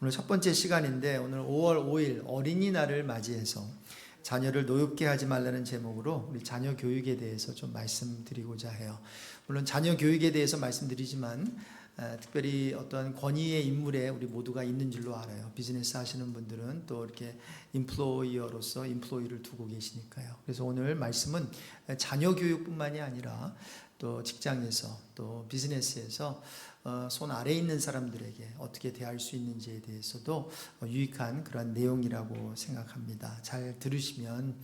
오늘 첫 번째 시간인데 오늘 5월 5일 어린이날을 맞이해서 자녀를 노엽게 하지 말라는 제목으로 우리 자녀 교육에 대해서 좀 말씀드리고자 해요. 물론 자녀 교육에 대해서 말씀드리지만 특별히 어떤 권위의 인물에 우리 모두가 있는 줄로 알아요. 비즈니스 하시는 분들은 또 이렇게 인플로이어로서 인플로이를 두고 계시니까요. 그래서 오늘 말씀은 자녀 교육뿐만이 아니라 또 직장에서 또 비즈니스에서 손 아래에 있는 사람들에게 어떻게 대할 수 있는지에 대해서도 유익한 그런 내용이라고 생각합니다. 잘 들으시면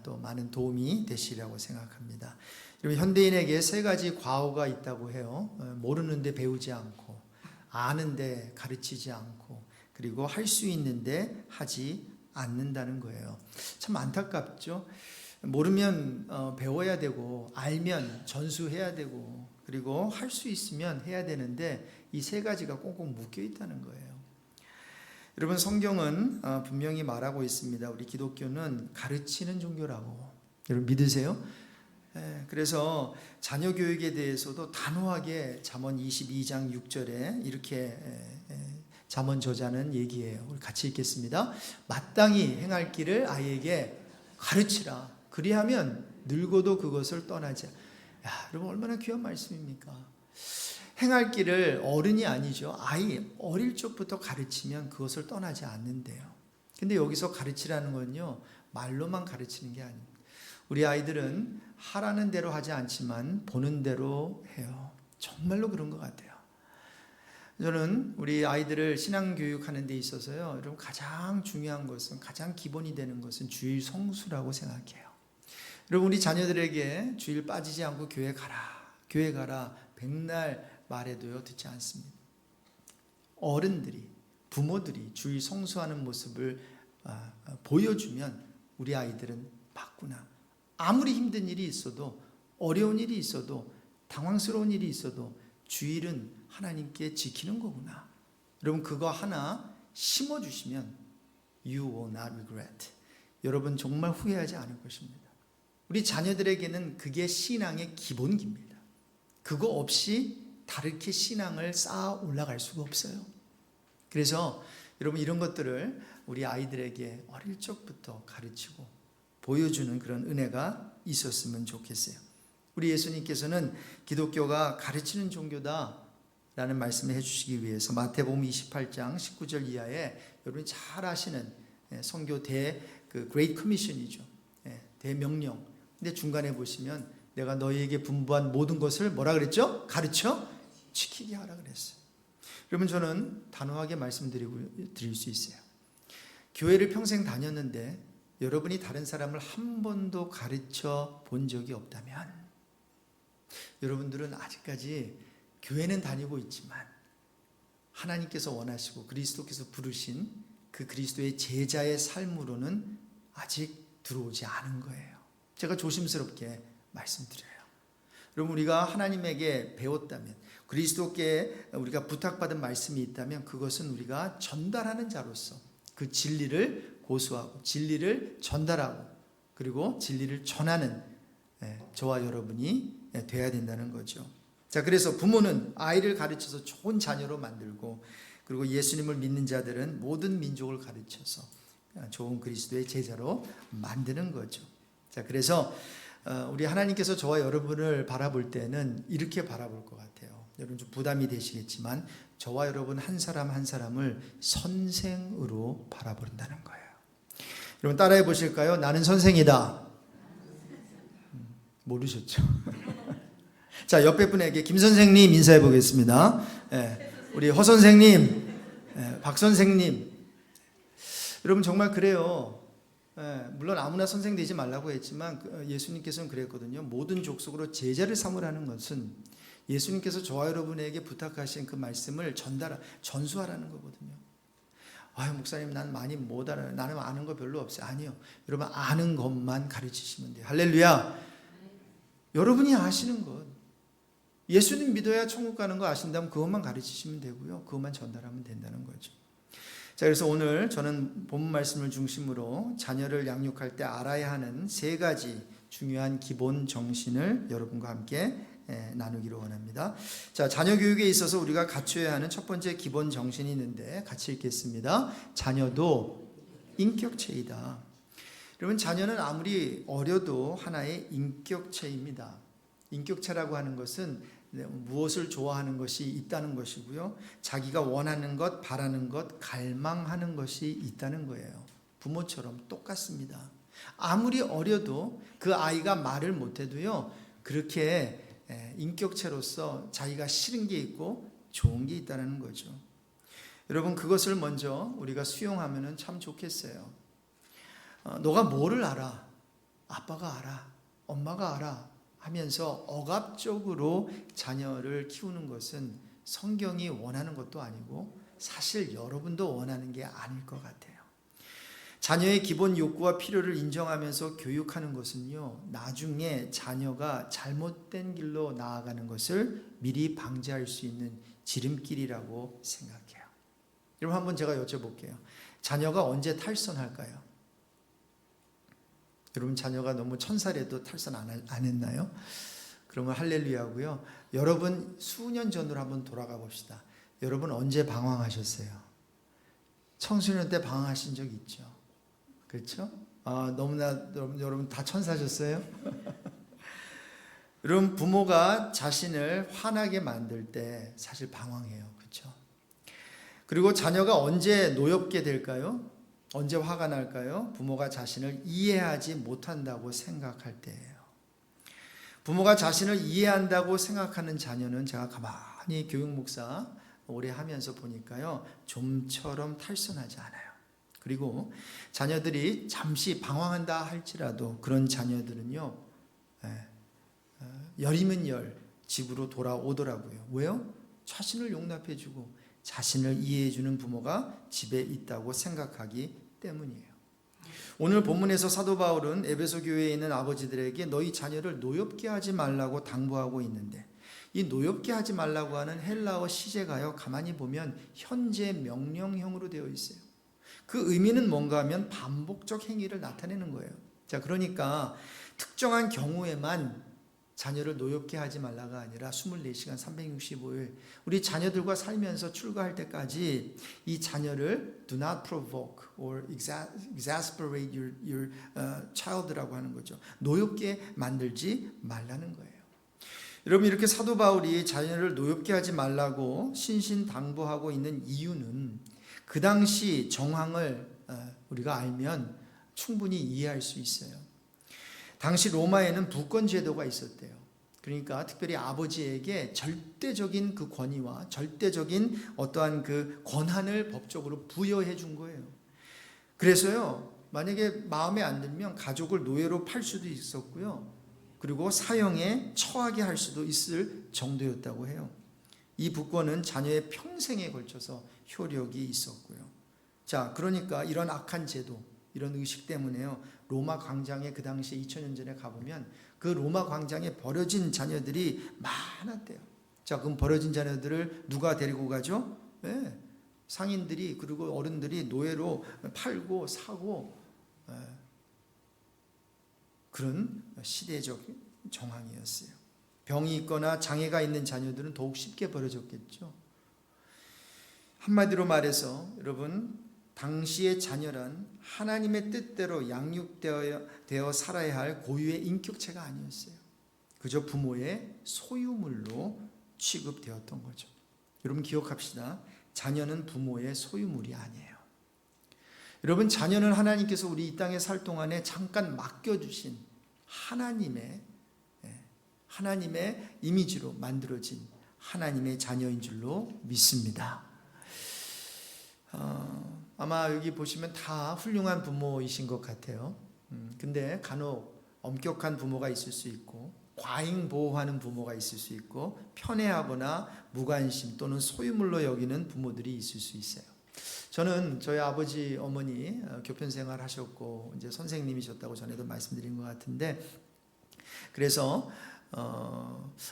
또 많은 도움이 되시리라고 생각합니다. 여러분, 현대인에게 세 가지 과오가 있다고 해요. 모르는데 배우지 않고, 아는데 가르치지 않고, 그리고 할 수 있는데 하지 않는다는 거예요. 참 안타깝죠. 모르면 배워야 되고, 알면 전수해야 되고, 그리고 할 수 있으면 해야 되는데 이 세 가지가 꽁꽁 묶여 있다는 거예요. 여러분, 성경은 분명히 말하고 있습니다. 우리 기독교는 가르치는 종교라고. 여러분 믿으세요? 그래서 자녀 교육에 대해서도 단호하게 잠언 22장 6절에 이렇게 잠언 저자는 얘기해요. 우리 같이 읽겠습니다. 마땅히 행할 길을 아이에게 가르치라. 그리하면 늙어도 그것을 떠나지. 야, 여러분 얼마나 귀한 말씀입니까? 행할 길을 어른이 아니죠. 아이 어릴 적부터 가르치면 그것을 떠나지 않는데요. 근데 여기서 가르치라는 건요, 말로만 가르치는 게 아닙니다. 우리 아이들은 하라는 대로 하지 않지만 보는 대로 해요. 정말로 그런 것 같아요. 저는 우리 아이들을 신앙교육하는 데 있어서요, 여러분 가장 중요한 것은, 가장 기본이 되는 것은 주일 성수라고 생각해요. 여러분, 우리 자녀들에게 주일 빠지지 않고 교회 가라 백날 말해도요 듣지 않습니다. 어른들이, 부모들이 주일 성수하는 모습을 보여주면 우리 아이들은 맞구나. 아무리 힘든 일이 있어도, 어려운 일이 있어도, 당황스러운 일이 있어도 주일은 하나님께 지키는 거구나. 여러분, 그거 하나 심어주시면 You will not regret. 여러분 정말 후회하지 않을 것입니다. 우리 자녀들에게는 그게 신앙의 기본기입니다. 그거 없이 다르게 신앙을 쌓아 올라갈 수가 없어요. 그래서 여러분, 이런 것들을 우리 아이들에게 어릴 적부터 가르치고 보여주는 그런 은혜가 있었으면 좋겠어요. 우리 예수님께서는 기독교가 가르치는 종교다라는 말씀을 해주시기 위해서 마태복음 28장 19절 이하에 여러분이 잘 아시는 선교 Great Commission이죠. 대명령. 근데 중간에 보시면 내가 너희에게 분부한 모든 것을 뭐라 그랬죠? 가르쳐 지키게 하라 그랬어요. 여러분, 저는 단호하게 말씀드릴 수 있어요. 교회를 평생 다녔는데 여러분이 다른 사람을 한 번도 가르쳐 본 적이 없다면 여러분들은 아직까지 교회는 다니고 있지만 하나님께서 원하시고 그리스도께서 부르신 그 그리스도의 제자의 삶으로는 아직 들어오지 않은 거예요. 제가 조심스럽게 말씀드려요. 여러분, 우리가 하나님에게 배웠다면, 그리스도께 우리가 부탁받은 말씀이 있다면 그것은 우리가 전달하는 자로서 그 진리를 고수하고 진리를 전달하고 그리고 진리를 전하는 저와 여러분이 돼야 된다는 거죠. 자, 그래서 부모는 아이를 가르쳐서 좋은 자녀로 만들고, 그리고 예수님을 믿는 자들은 모든 민족을 가르쳐서 좋은 그리스도의 제자로 만드는 거죠. 자, 그래서 우리 하나님께서 저와 여러분을 바라볼 때는 이렇게 바라볼 것 같아요. 여러분 좀 부담이 되시겠지만 저와 여러분 한 사람 한 사람을 선생으로 바라본다는 거예요. 여러분 따라해 보실까요? 나는 선생이다. 모르셨죠? 자, 옆에 분에게 김 선생님 인사해 보겠습니다. 우리 허 선생님, 박 선생님. 여러분 정말 그래요. 물론 아무나 선생 되지 말라고 했지만 예수님께서는 그랬거든요. 모든 족속으로 제자를 삼으라는 것은 예수님께서 저와 여러분에게 부탁하신 그 말씀을 전수하라는 거거든요. 아유, 목사님 난 많이 못 알아요. 나는 아는 거 별로 없어요. 아니요. 여러분 아는 것만 가르치시면 돼요. 할렐루야. 여러분이 아시는 것, 예수님 믿어야 천국 가는 거 아신다면 그것만 가르치시면 되고요. 그것만 전달하면 된다는 거죠. 자, 그래서 오늘 저는 본문 말씀을 중심으로 자녀를 양육할 때 알아야 하는 세 가지 중요한 기본 정신을 여러분과 함께 나누기로 원합니다. 자, 자녀 교육에 있어서 우리가 갖춰야 하는 첫 번째 기본 정신이 있는데 같이 읽겠습니다. 자녀도 인격체이다. 여러분, 자녀는 아무리 어려도 하나의 인격체입니다. 인격체라고 하는 것은 무엇을 좋아하는 것이 있다는 것이고요. 자기가 원하는 것, 바라는 것, 갈망하는 것이 있다는 거예요. 부모처럼 똑같습니다. 아무리 어려도 그 아이가 말을 못해도요, 그렇게 인격체로서 자기가 싫은 게 있고 좋은 게 있다는 거죠. 여러분, 그것을 먼저 우리가 수용하면 참 좋겠어요. 너가 뭐를 알아? 아빠가 알아. 엄마가 알아. 하면서 억압적으로 자녀를 키우는 것은 성경이 원하는 것도 아니고 사실 여러분도 원하는 게 아닐 것 같아요. 자녀의 기본 욕구와 필요를 인정하면서 교육하는 것은요, 나중에 자녀가 잘못된 길로 나아가는 것을 미리 방지할 수 있는 지름길이라고 생각해요. 여러분, 한번 제가 여쭤볼게요. 자녀가 언제 탈선할까요? 여러분, 자녀가 너무 천살에도 탈선 안 했나요? 그러면 할렐루야고요. 여러분, 수년 전으로 한번 돌아가 봅시다. 여러분, 언제 방황하셨어요? 청소년 때 방황하신 적 있죠? 그렇죠? 너무나 여러분 다 천사셨어요? 여러분, 부모가 자신을 화나게 만들 때 사실 방황해요. 그렇죠? 그리고 자녀가 언제 노엽게 될까요? 언제 화가 날까요? 부모가 자신을 이해하지 못한다고 생각할 때예요. 부모가 자신을 이해한다고 생각하는 자녀는 제가 가만히 교육 목사 오래 하면서 보니까요, 좀처럼 탈선하지 않아요. 그리고 자녀들이 잠시 방황한다 할지라도 그런 자녀들은요, 열이면 열 집으로 돌아오더라고요. 왜요? 자신을 용납해주고 자신을 이해해주는 부모가 집에 있다고 생각하기 때문이에요. 오늘 본문에서 사도 바울은 에베소 교회에 있는 아버지들에게 너희 자녀를 노엽게 하지 말라고 당부하고 있는데, 이 노엽게 하지 말라고 하는 헬라어 시제가요, 가만히 보면 현재 명령형으로 되어 있어요. 그 의미는 뭔가 하면 반복적 행위를 나타내는 거예요. 자, 그러니까 특정한 경우에만 자녀를 노엽게 하지 말라가 아니라 24시간 365일 우리 자녀들과 살면서 출가할 때까지 이 자녀를 do not provoke or exasperate your child라고 하는 거죠. 노엽게 만들지 말라는 거예요. 여러분, 이렇게 사도 바울이 자녀를 노엽게 하지 말라고 신신당부하고 있는 이유는 그 당시 정황을 우리가 알면 충분히 이해할 수 있어요. 당시 로마에는 부권 제도가 있었대요. 그러니까 특별히 아버지에게 절대적인 그 권위와 절대적인 어떠한 그 권한을 법적으로 부여해 준 거예요. 그래서요, 만약에 마음에 안 들면 가족을 노예로 팔 수도 있었고요, 그리고 사형에 처하게 할 수도 있을 정도였다고 해요. 이 부권은 자녀의 평생에 걸쳐서 효력이 있었고요. 자, 그러니까 이런 악한 제도, 이런 의식 때문에요, 로마 광장에 그 당시에 2000년 전에 가보면 그 로마 광장에 버려진 자녀들이 많았대요. 자, 그럼 버려진 자녀들을 누가 데리고 가죠? 네, 상인들이, 그리고 어른들이 노예로 팔고 사고, 그런 시대적 정황이었어요. 병이 있거나 장애가 있는 자녀들은 더욱 쉽게 버려졌겠죠. 한마디로 말해서 여러분, 당시의 자녀란 하나님의 뜻대로 양육되어 살아야 할 고유의 인격체가 아니었어요. 그저 부모의 소유물로 취급되었던 거죠. 여러분, 기억합시다. 자녀는 부모의 소유물이 아니에요. 여러분, 자녀는 하나님께서 우리 이 땅에 살 동안에 잠깐 맡겨주신 하나님의 이미지로 만들어진 하나님의 자녀인 줄로 믿습니다. 아마 여기 보시면 다 훌륭한 부모이신 것 같아요. 근데 간혹 엄격한 부모가 있을 수 있고, 과잉 보호하는 부모가 있을 수 있고, 편애하거나 무관심 또는 소유물로 여기는 부모들이 있을 수 있어요. 저는 저희 아버지, 어머니 교편 생활 하셨고 이제 선생님이셨다고 전에도 말씀드린 것 같은데, 그래서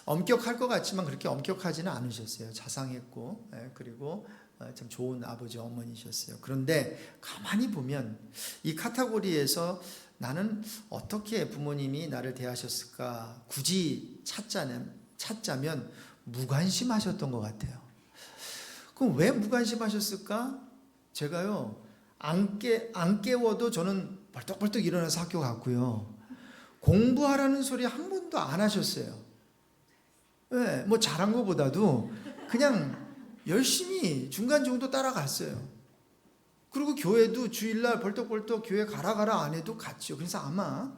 엄격할 것 같지만 그렇게 엄격하지는 않으셨어요. 자상했고, 그리고 참 좋은 아버지, 어머니셨어요. 그런데 가만히 보면 이 카테고리에서 나는 어떻게 부모님이 나를 대하셨을까 굳이 찾자면 찾자면 무관심하셨던 것 같아요. 그럼 왜 무관심하셨을까? 제가요, 안 깨워도 저는 벌떡벌떡 일어나서 학교 갔고요. 공부하라는 소리 한 번도 안 하셨어요. 네, 뭐 잘한 것보다도 그냥 열심히 중간 정도 따라갔어요. 그리고 교회도 주일날 벌떡벌떡 교회 가라 안 해도 갔죠. 그래서 아마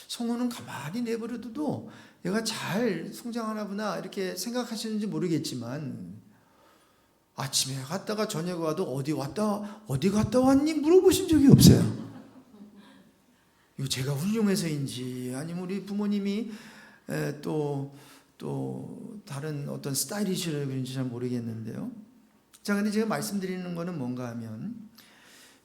성호는 가만히 내버려둬도 얘가 잘 성장하나 보나 이렇게 생각하시는지 모르겠지만, 아침에 갔다가 저녁에 와도 어디 갔다 왔니? 물어보신 적이 없어요. 이거 제가 훌륭해서인지 아니면 우리 부모님이 또 다른 어떤 스타일이시라 그런지 잘 모르겠는데요. 자, 근데 제가 말씀드리는 거는 뭔가 하면,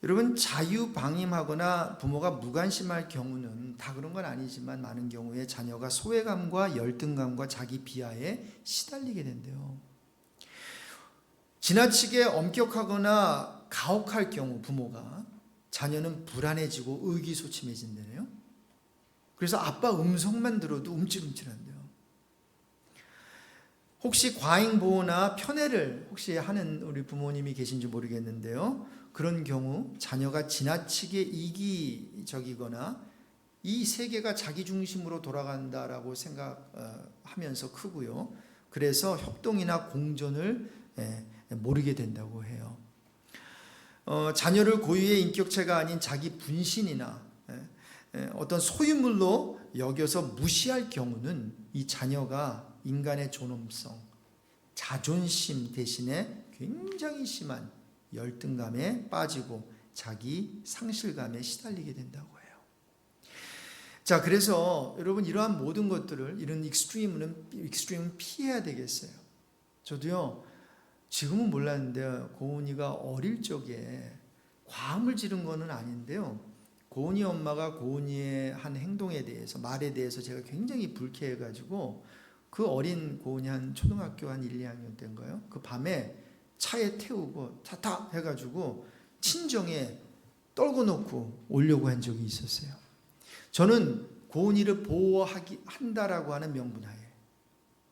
여러분, 자유방임하거나 부모가 무관심할 경우는 다 그런 건 아니지만 많은 경우에 자녀가 소외감과 열등감과 자기 비하에 시달리게 된대요. 지나치게 엄격하거나 가혹할 경우 부모가, 자녀는 불안해지고 의기소침해진대요. 그래서 아빠 음성만 들어도 움찔움찔한대요. 혹시 과잉보호나 편애를 혹시 하는 우리 부모님이 계신지 모르겠는데요. 그런 경우 자녀가 지나치게 이기적이거나 이 세계가 자기 중심으로 돌아간다라고 생각하면서 크고요. 그래서 협동이나 공존을 모르게 된다고 해요. 자녀를 고유의 인격체가 아닌 자기 분신이나 어떤 소유물로 여겨서 무시할 경우는 이 자녀가 인간의 존엄성, 자존심 대신에 굉장히 심한 열등감에 빠지고 자기 상실감에 시달리게 된다고 해요. 자, 그래서 여러분, 이러한 모든 것들을, 이런 익스트림은 피해야 되겠어요. 저도요, 지금은 몰랐는데 고은이가 어릴 적에 과음을 지른 거는 아닌데요, 고은이 엄마가 고은이의 한 행동에 대해서, 말에 대해서 제가 굉장히 불쾌해가지고 그 어린 고은이 한 초등학교 한 1, 2학년 때인가요? 그 밤에 차에 태우고 타타 해가지고 친정에 떨궈 놓고 오려고 한 적이 있었어요. 저는 고은이를 보호한다라고 하는 명분하에.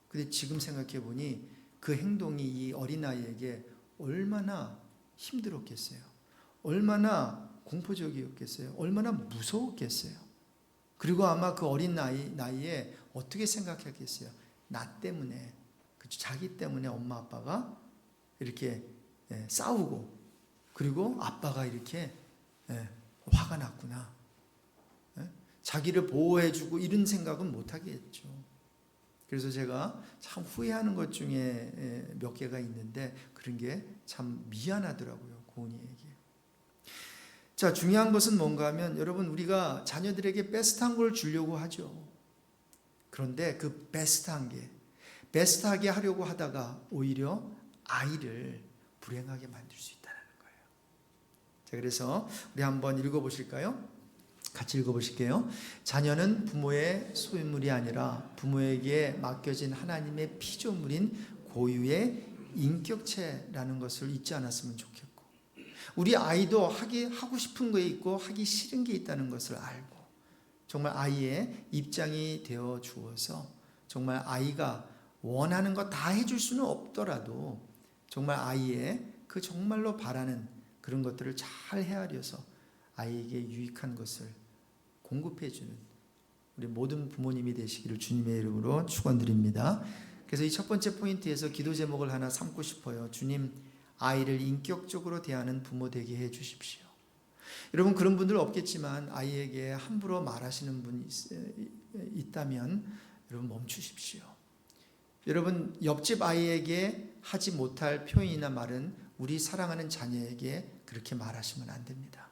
근데 지금 생각해 보니 그 행동이 이 어린아이에게 얼마나 힘들었겠어요. 얼마나 공포적이었겠어요. 얼마나 무서웠겠어요. 그리고 아마 그 어린 나이에 어떻게 생각했겠어요. 나 때문에, 그렇죠, 자기 때문에 엄마 아빠가 이렇게 싸우고, 그리고 아빠가 이렇게 화가 났구나. 자기를 보호해주고 이런 생각은 못하게 했죠. 그래서 제가 참 후회하는 것 중에 몇 개가 있는데 그런 게 참 미안하더라고요, 고은이에게. 자, 중요한 것은 뭔가 하면, 여러분, 우리가 자녀들에게 베스트한 걸 주려고 하죠. 그런데 그 베스트하게 하려고 하다가 오히려 아이를 불행하게 만들 수 있다는 거예요. 자, 그래서 우리 한번 읽어보실까요? 같이 읽어보실게요. 자녀는 부모의 소유물이 아니라 부모에게 맡겨진 하나님의 피조물인 고유의 인격체라는 것을 잊지 않았으면 좋겠고, 우리 아이도 하고 싶은 게 있고 하기 싫은 게 있다는 것을 알고, 정말 아이의 입장이 되어 주어서 정말 아이가 원하는 거 다 해줄 수는 없더라도 정말 아이의 그 정말로 바라는 그런 것들을 잘 헤아려서 아이에게 유익한 것을 공급해주는 우리 모든 부모님이 되시기를 주님의 이름으로 축원드립니다. 그래서 이 첫 번째 포인트에서 기도 제목을 하나 삼고 싶어요. 주님, 아이를 인격적으로 대하는 부모 되게 해 주십시오. 여러분, 그런 분들 없겠지만 아이에게 함부로 말하시는 분이 있다면 여러분 멈추십시오. 여러분, 옆집 아이에게 하지 못할 표현이나 말은 우리 사랑하는 자녀에게 그렇게 말하시면 안 됩니다.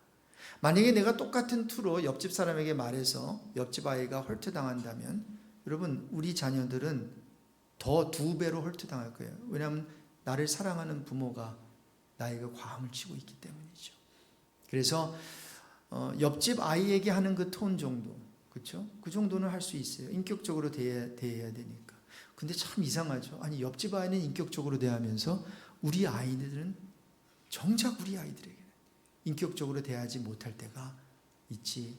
만약에 내가 똑같은 투로 옆집 사람에게 말해서 옆집 아이가 헐트당한다면 여러분, 우리 자녀들은 더 2배로 헐트당할 거예요. 왜냐하면 나를 사랑하는 부모가 나에게 과음을 치고 있기 때문이죠. 그래서 옆집 아이에게 하는 그 톤 정도, 그렇죠? 그 정도는 할 수 있어요. 인격적으로 대해야 되니까. 근데 참 이상하죠. 아니, 옆집 아이는 인격적으로 대하면서 우리 아이들은 정작 우리 아이들에게 인격적으로 대하지 못할 때가 있지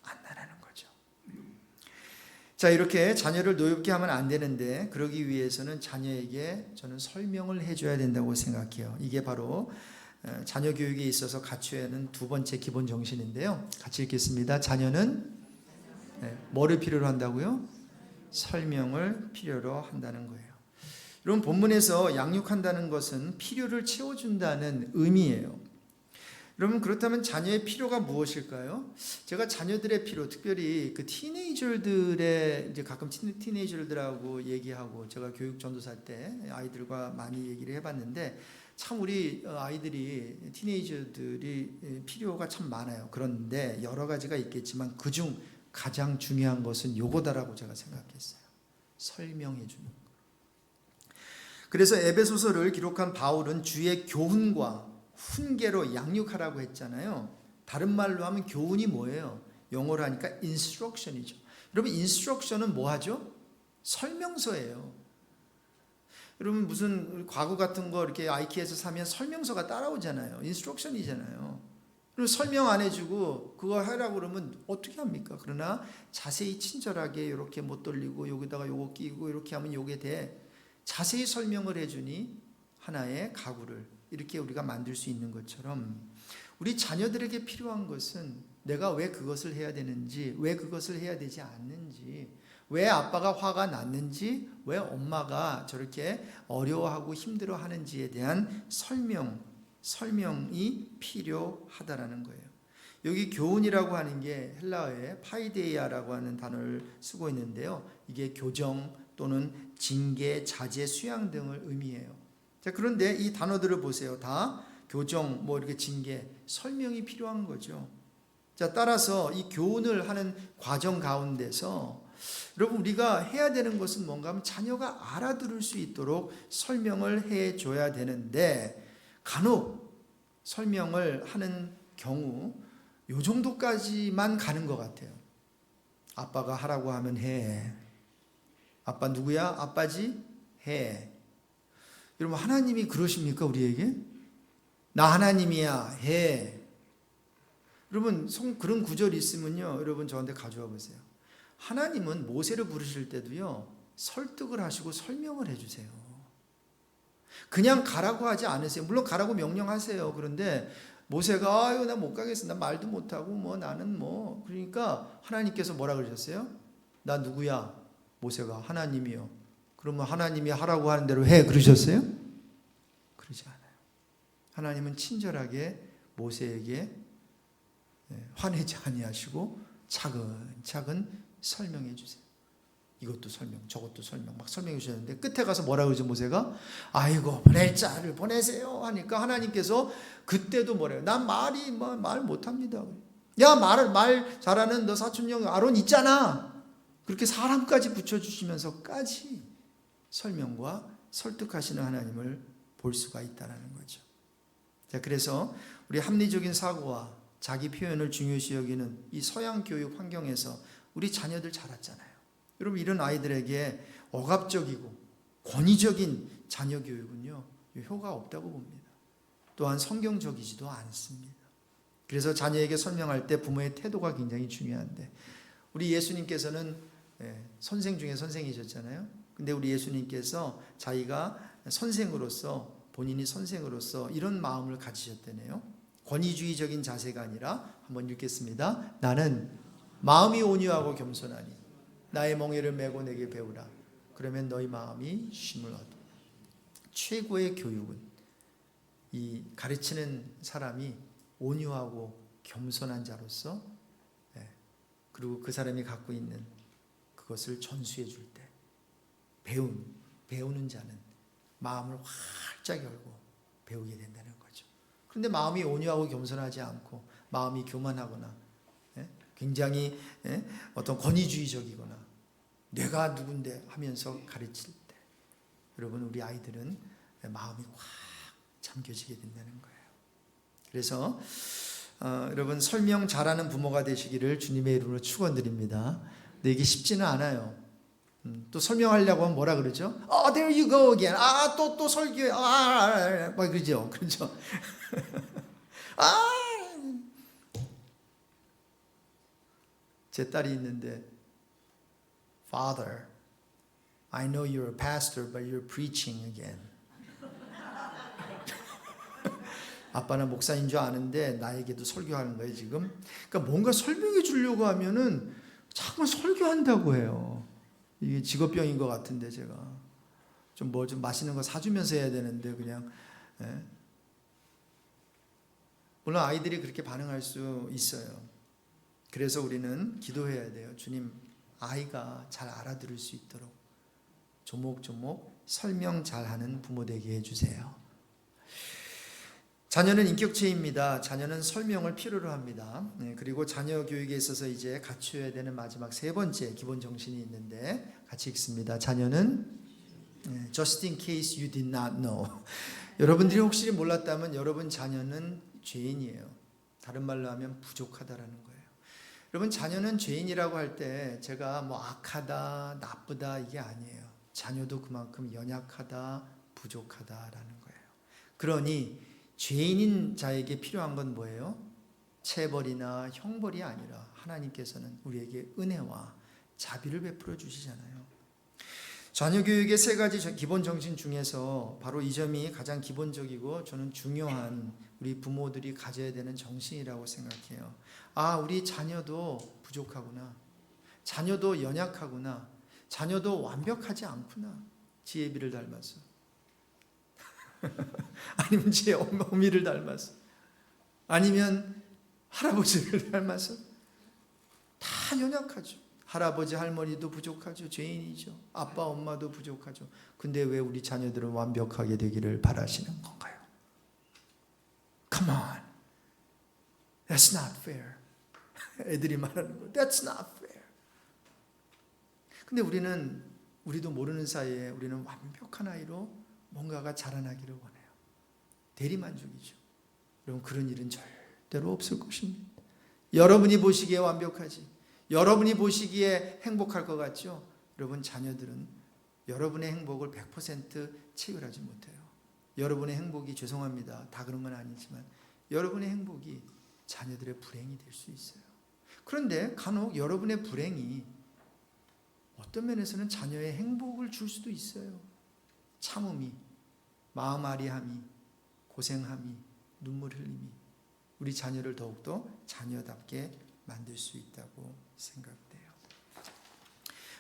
않나라는 거죠. 자, 이렇게 자녀를 노엽게 하면 안 되는데 그러기 위해서는 자녀에게 저는 설명을 해줘야 된다고 생각해요. 이게 바로 자녀 교육에 있어서 갖춰야 하는 두 번째 기본 정신인데요. 같이 읽겠습니다. 자녀는 뭐를 필요로 한다고요? 설명을 필요로 한다는 거예요. 여러분, 본문에서 양육한다는 것은 필요를 채워준다는 의미예요. 여러분, 그렇다면 자녀의 필요가 무엇일까요? 제가 자녀들의 필요, 특별히 그 티네이저들의, 이제 가끔 티네이저들하고 얘기하고, 제가 교육 전도사 때 아이들과 많이 얘기를 해봤는데, 참 우리 아이들이, 티네이저들이 필요가 참 많아요. 그런데 여러 가지가 있겠지만 그중 가장 중요한 것은 요거다라고 제가 생각했어요. 설명해 주는 거. 그래서 에베소서를 기록한 바울은 주의 교훈과 훈계로 양육하라고 했잖아요. 다른 말로 하면 교훈이 뭐예요? 영어로 하니까 instruction이죠. 여러분, instruction은 뭐 하죠? 설명서예요. 여러분, 무슨 과거 같은 거 이렇게 아이키에서 사면 설명서가 따라오잖아요. instruction이잖아요. 그리고 설명 안 해주고 그거 하라고 그러면 어떻게 합니까? 그러나 자세히 친절하게 이렇게 못 돌리고 여기다가 요거 끼고 이렇게 하면 요게 돼. 자세히 설명을 해주니 하나의 가구를 이렇게 우리가 만들 수 있는 것처럼 우리 자녀들에게 필요한 것은 내가 왜 그것을 해야 되는지, 왜 그것을 해야 되지 않는지, 왜 아빠가 화가 났는지, 왜 엄마가 저렇게 어려워하고 힘들어하는지에 대한 설명이 필요하다라는 거예요. 여기 교훈이라고 하는 게 헬라어에 파이데이아라고 하는 단어를 쓰고 있는데요. 이게 교정 또는 징계, 자제, 수양 등을 의미해요. 자, 그런데 이 단어들을 보세요. 다 교정, 뭐 이렇게 징계, 설명이 필요한 거죠. 자, 따라서 이 교훈을 하는 과정 가운데서 여러분, 우리가 해야 되는 것은 뭔가 하면 자녀가 알아들을 수 있도록 설명을 해줘야 되는데 간혹 설명을 하는 경우 요 정도까지만 가는 것 같아요. 아빠가 하라고 하면 해. 아빠 누구야? 아빠지? 해. 여러분, 하나님이 그러십니까? 우리에게? 나 하나님이야. 해. 여러분, 그런 구절이 있으면요, 여러분 저한테 가져와 보세요. 하나님은 모세를 부르실 때도요, 설득을 하시고 설명을 해주세요. 그냥 가라고 하지 않으세요. 물론 가라고 명령하세요. 그런데 모세가 아유 나 못 가겠어. 나 말도 못하고 뭐 나는 뭐. 그러니까 하나님께서 뭐라 그러셨어요? 나 누구야? 모세가 하나님이요. 그러면 하나님이 하라고 하는 대로 해 그러셨어요? 그러지 않아요. 하나님은 친절하게 모세에게 화내지 아니하시고 차근차근 설명해 주세요. 이것도 설명, 저것도 설명, 막 설명해 주셨는데 끝에 가서 뭐라 그러죠 모세가? 아이고 보낼 자를 보내세요 하니까 하나님께서 그때도 뭐래요? 난 말 못합니다. 야 말 잘하는 너 사촌형 아론 있잖아. 그렇게 사람까지 붙여주시면서까지 설명과 설득하시는 하나님을 볼 수가 있다는 거죠. 자, 그래서 우리 합리적인 사고와 자기 표현을 중요시 여기는 이 서양 교육 환경에서 우리 자녀들 자랐잖아요. 여러분, 이런 아이들에게 억압적이고 권위적인 자녀 교육은요, 효과가 없다고 봅니다. 또한 성경적이지도 않습니다. 그래서 자녀에게 설명할 때 부모의 태도가 굉장히 중요한데, 우리 예수님께서는 선생 중에 선생이셨잖아요. 근데 우리 예수님께서 자기가 선생으로서, 본인이 선생으로서 이런 마음을 가지셨다네요. 권위주의적인 자세가 아니라, 한번 읽겠습니다. 나는 마음이 온유하고 겸손하니 나의 멍에를 메고 내게 배우라. 그러면 너희 마음이 쉼을 얻어. 최고의 교육은 이 가르치는 사람이 온유하고 겸손한 자로서, 그리고 그 사람이 갖고 있는 그것을 전수해 줄 때 배우는 자는 마음을 활짝 열고 배우게 된다는 거죠. 그런데 마음이 온유하고 겸손하지 않고 마음이 교만하거나 굉장히 어떤 권위주의적이거나 내가 누군데 하면서 가르칠 때 여러분, 우리 아이들은 마음이 확 잠겨지게 된다는 거예요. 그래서 여러분, 설명 잘하는 부모가 되시기를 주님의 이름으로 축원드립니다. 근데 이게 쉽지는 않아요. 또 설명하려고 하면 뭐라 그러죠? There you go again. 또 설교해. 막 그러죠. 그렇죠. 제 딸이 있는데 Father, I know you're a pastor, but you're preaching again. 아빠는 목사인 줄 아는데 나에게도 설교하는 거예요 지금. 그러니까 뭔가 설명해 주려고 하면은 자꾸 설교한다고 해요. 이게 직업병인 것 같은데 제가 좀 맛있는 거 사주면서 해야 되는데 그냥. 예. 물론 아이들이 그렇게 반응할 수 있어요. 그래서 우리는 기도해야 돼요. 주님, 아이가 잘 알아들을 수 있도록 조목조목 설명 잘하는 부모 되게 해주세요. 자녀는 인격체입니다. 자녀는 설명을 필요로 합니다. 그리고 자녀 교육에 있어서 이제 갖춰야 되는 마지막 세 번째 기본 정신이 있는데 같이 읽습니다. 자녀는 just in case you did not know. 여러분들이 혹시 몰랐다면 여러분 자녀는 죄인이에요. 다른 말로 하면 부족하다라는 거예요. 여러분 자녀는 죄인이라고 할 때 제가 뭐 악하다, 나쁘다 이게 아니에요. 자녀도 그만큼 연약하다, 부족하다라는 거예요. 그러니 죄인인 자에게 필요한 건 뭐예요? 체벌이나 형벌이 아니라 하나님께서는 우리에게 은혜와 자비를 베풀어 주시잖아요. 자녀 교육의 세 가지 기본 정신 중에서 바로 이 점이 가장 기본적이고 저는 중요한 우리 부모들이 가져야 되는 정신이라고 생각해요. 아, 우리 자녀도 부족하구나. 자녀도 연약하구나. 자녀도 완벽하지 않구나. 지혜비를 닮아서. 아니면 제 어미를 닮아서. 아니면 할아버지를 닮아서. 다 연약하죠. 할아버지 할머니도 부족하죠. 죄인이죠. 아빠 엄마도 부족하죠. 근데 왜 우리 자녀들은 완벽하게 되기를 바라시는 건가요? Come on. That's not fair. 애들이 말하는 거. That's not fair. 근데 우리도 모르는 사이에 우리는 완벽한 아이로 뭔가가 자라나기를 원해요. 대리만족이죠. 여러분 그런 일은 절대로 없을 것입니다. 여러분이 보시기에 완벽하지. 여러분이 보시기에 행복할 것 같죠? 여러분 자녀들은 여러분의 행복을 100% 체결하지 못해요. 여러분의 행복이 죄송합니다. 다 그런 건 아니지만 여러분의 행복이 자녀들의 불행이 될 수 있어요. 그런데 간혹 여러분의 불행이 어떤 면에서는 자녀의 행복을 줄 수도 있어요. 참음이, 마음 아리함이, 고생함이, 눈물 흘림이 우리 자녀를 더욱더 자녀답게 만들 수 있다고 생각돼요.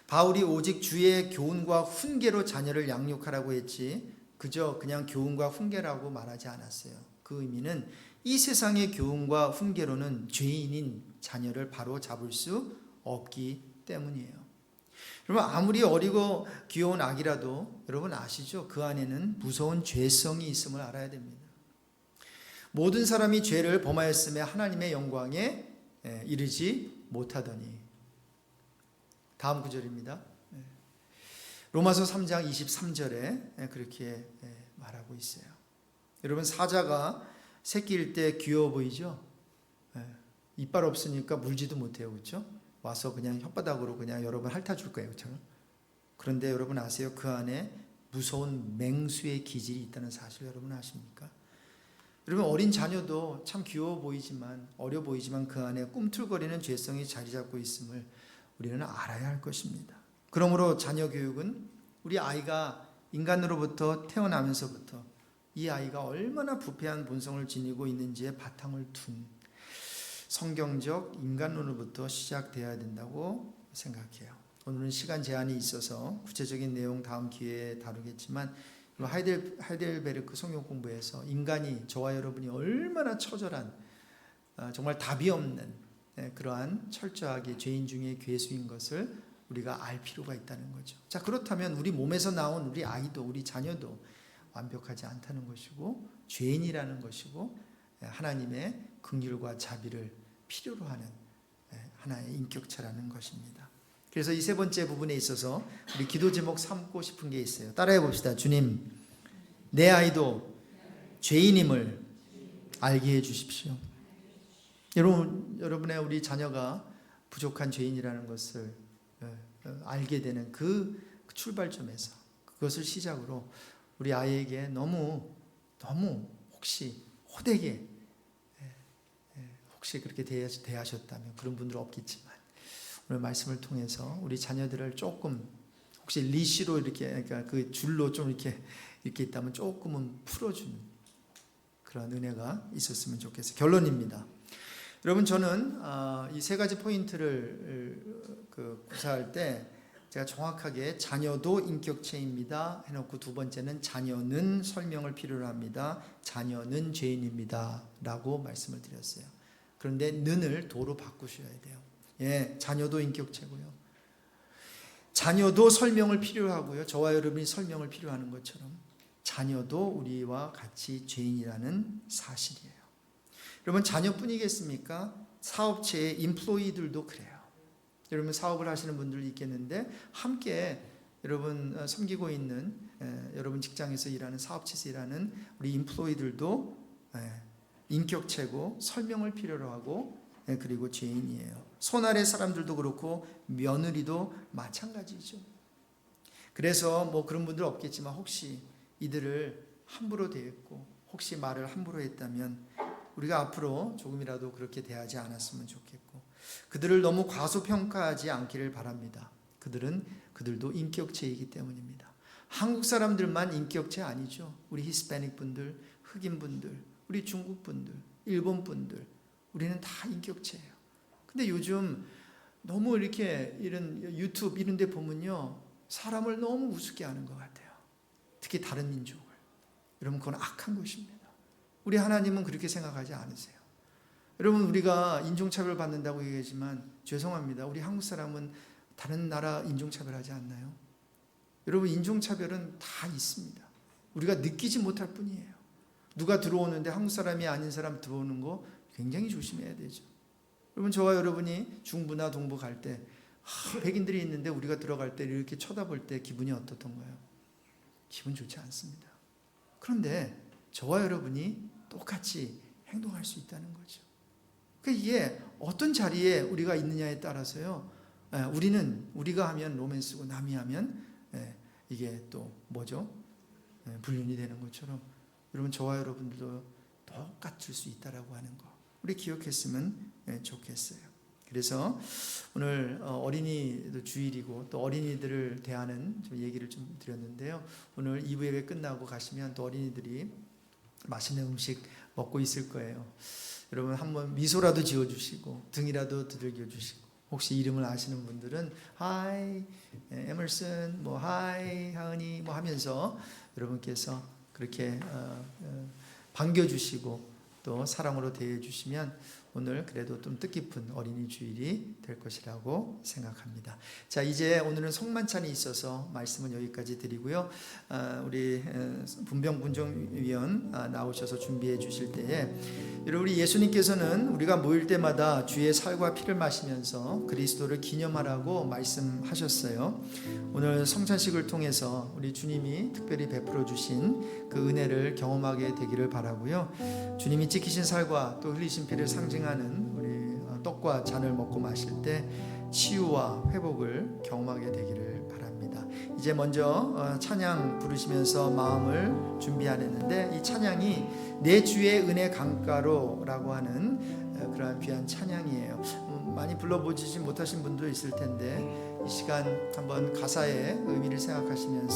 바울이 오직 주의 교훈과 훈계로 자녀를 양육하라고 했지 그저 그냥 교훈과 훈계라고 말하지 않았어요. 그 의미는 이 세상의 교훈과 훈계로는 죄인인 자녀를 바로 잡을 수 없기 때문이에요. 여러분 아무리 어리고 귀여운 아기라도 여러분 아시죠? 그 안에는 무서운 죄성이 있음을 알아야 됩니다. 모든 사람이 죄를 범하였음에 하나님의 영광에 이르지 못하더니. 다음 구절입니다. 로마서 3장 23절에 그렇게 말하고 있어요. 여러분 사자가 새끼일 때 귀여워 보이죠? 이빨 없으니까 물지도 못해요. 그렇죠? 와서 그냥 혓바닥으로 그냥 여러분 핥아줄 거예요. 그렇죠? 그런데 여러분 아세요? 그 안에 무서운 맹수의 기질이 있다는 사실 여러분 아십니까? 여러분 어린 자녀도 참 귀여워 보이지만 어려 보이지만 그 안에 꿈틀거리는 죄성이 자리 잡고 있음을 우리는 알아야 할 것입니다. 그러므로 자녀 교육은 우리 아이가 인간으로부터 태어나면서부터 이 아이가 얼마나 부패한 본성을 지니고 있는지에 바탕을 둔 성경적 인간론으로부터 시작되어야 된다고 생각해요. 오늘은 시간 제한이 있어서 구체적인 내용 다음 기회에 다루겠지만 하이델베르크 성경 공부에서 인간이 저와 여러분이 얼마나 처절한 정말 답이 없는 그러한 철저하게 죄인 중에 괴수인 것을 우리가 알 필요가 있다는 거죠. 자, 그렇다면 우리 몸에서 나온 우리 아이도 우리 자녀도 완벽하지 않다는 것이고 죄인이라는 것이고 하나님의 긍휼과 자비를 필요로 하는 하나의 인격체라는 것입니다. 그래서 이 세 번째 부분에 있어서 우리 기도 제목 삼고 싶은 게 있어요. 따라해 봅시다. 주님, 내 아이도 죄인임을 알게 해 주십시오. 여러분의 우리 자녀가 부족한 죄인이라는 것을 알게 되는 그 출발점에서 그것을 시작으로 우리 아이에게 너무 혹시 호되게 혹시 그렇게 대하셨다면 그런 분들은 없겠지만 오늘 말씀을 통해서 우리 자녀들을 조금 혹시 리시로 이렇게 그러니까 그 줄로 좀 이렇게 있다면 조금은 풀어주는 그런 은혜가 있었으면 좋겠어요. 결론입니다. 여러분 저는 이 세 가지 포인트를 구사할 때 제가 정확하게 자녀도 인격체입니다 해놓고 두 번째는 자녀는 설명을 필요로 합니다. 자녀는 죄인입니다 라고 말씀을 드렸어요. 그런데 는을 도로 바꾸셔야 돼요. 예, 자녀도 인격체고요. 자녀도 설명을 필요로 하고요. 저와 여러분이 설명을 필요하는 것처럼 자녀도 우리와 같이 죄인이라는 사실이에요. 여러분 자녀뿐이겠습니까? 사업체의 임플로이들도 그래요. 여러분 사업을 하시는 분들이 있겠는데 함께 여러분 섬기고 있는 여러분 직장에서 일하는 사업체에서 일하는 우리 임플로이들도 인격체고 설명을 필요로 하고 그리고 죄인이에요. 손 아래 사람들도 그렇고 며느리도 마찬가지죠. 그래서 뭐 그런 분들 없겠지만 혹시 이들을 함부로 대했고 혹시 말을 함부로 했다면 우리가 앞으로 조금이라도 그렇게 대하지 않았으면 좋겠고 그들을 너무 과소평가하지 않기를 바랍니다. 그들도 인격체이기 때문입니다. 한국 사람들만 인격체 아니죠. 우리 히스패닉 분들, 흑인 분들, 우리 중국 분들, 일본 분들 우리는 다 인격체예요. 근데 요즘 너무 이렇게 이런 유튜브 이런 데 보면요 사람을 너무 우습게 하는 것 같아요. 특히 다른 민족을. 여러분 그건 악한 것입니다. 우리 하나님은 그렇게 생각하지 않으세요. 여러분 우리가 인종차별 받는다고 얘기하지만 죄송합니다. 우리 한국 사람은 다른 나라 인종차별하지 않나요? 여러분 인종차별은 다 있습니다. 우리가 느끼지 못할 뿐이에요. 누가 들어오는데 한국 사람이 아닌 사람 들어오는 거 굉장히 조심해야 되죠. 여러분 저와 여러분이 중부나 동부 갈 때 백인들이 있는데 우리가 들어갈 때 이렇게 쳐다볼 때 기분이 어떻던가요? 기분 좋지 않습니다. 그런데 저와 여러분이 똑같이 행동할 수 있다는 거죠. 그러니까 이게 어떤 자리에 우리가 있느냐에 따라서요. 우리가 하면 로맨스고 남이 하면 이게 또 뭐죠? 불륜이 되는 것처럼 여러분 저와 여러분들도 똑같을 수 있다라고 하는 거 우리 기억했으면 좋겠어요. 그래서 오늘 어린이도 주일이고 또 어린이들을 대하는 좀 얘기를 좀 드렸는데요. 오늘 2부 예배 끝나고 가시면 또 어린이들이 맛있는 음식 먹고 있을 거예요. 여러분 한번 미소라도 지어주시고 등이라도 두들겨 주시고 혹시 이름을 아시는 분들은 하이 에머슨 뭐 하이 하은이 뭐 하면서 여러분께서 그렇게 반겨주시고 또 사랑으로 대해주시면 오늘 그래도 좀 뜻깊은 어린이 주일이 될 것이라고 생각합니다. 자 이제 오늘은 송만찬이 있어서 말씀은 여기까지 드리고요. 우리 분병분정위원 나오셔서 준비해 주실 때에 여러분 우리 예수님께서는 우리가 모일 때마다 주의 살과 피를 마시면서 그리스도를 기념하라고 말씀하셨어요. 오늘 성찬식을 통해서 우리 주님이 특별히 베풀어 주신 그 은혜를 경험하게 되기를 바라고요. 주님이 지키신 살과 또 흘리신 피를 상징하는 우리 떡과 잔을 먹고 마실 때 치유와 회복을 경험하게 되기를 바랍니다. 이제 먼저 찬양 부르시면서 마음을 준비하는데 이 찬양이 내 주의 은혜 강가로라고 하는 그러한 귀한 찬양이에요. 많이 불러보지 못하신 분도 있을 텐데 이 시간 한번 가사의 의미를 생각하시면서